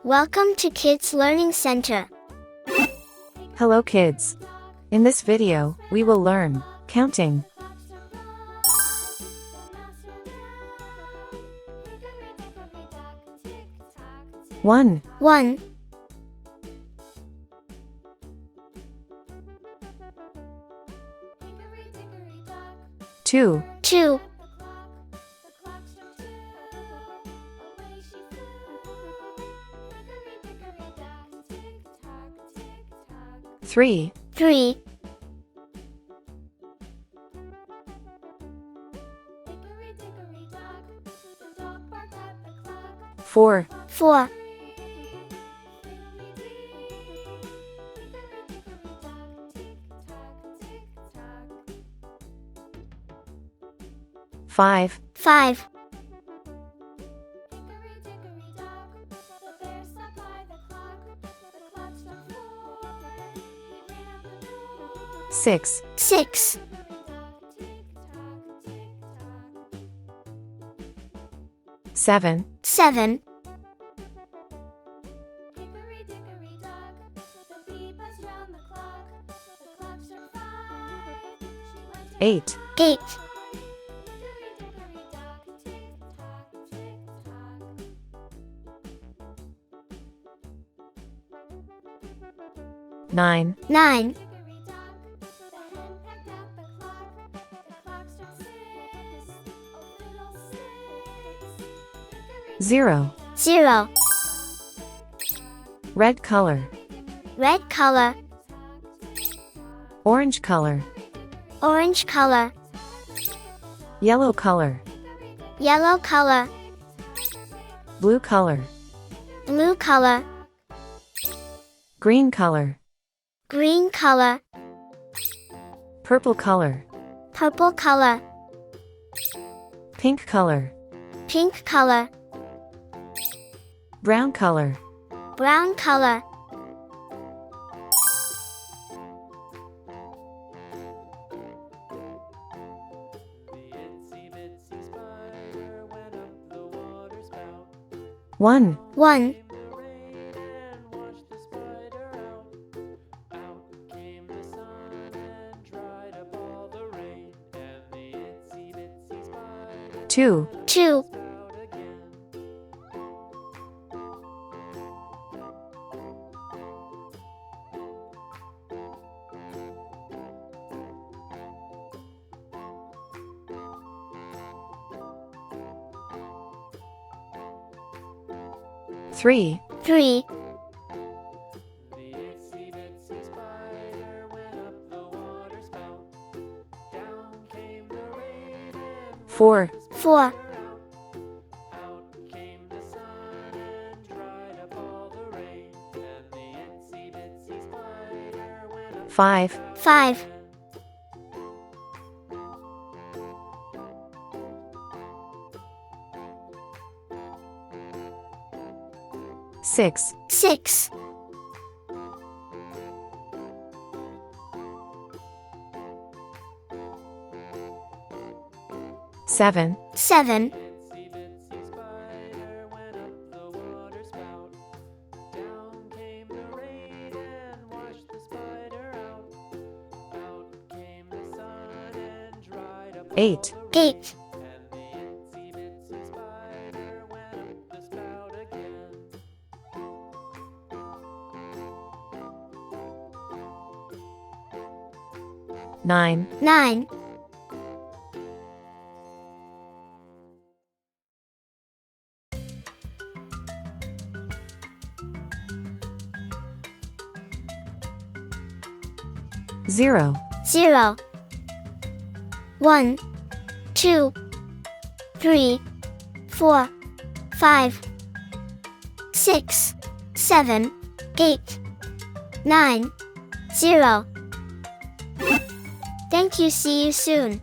Welcome to Kids Learning Center. Hello kids. In this video, we will learn counting. One, 1, 2, 2, 3, 3, 4, 4, 5, 5, 6, 6, 7, 7, 8, 8, 9, 9, 0. 0, Red color, red color, orange color, orange color, yellow color, yellow color, blue color, blue color, green color, green color, purple color, purple color, pink color, pink color, brown color, brown color. One, 1, 2, 2, 3, 3, 4, 4, 5, 5, 6, 6, 7, 7, 8, 8, 9, 9, 0, 0, 1, 2, 3, 4, 5, 6, 7, 8, 9, 0. Thank you. See you soon.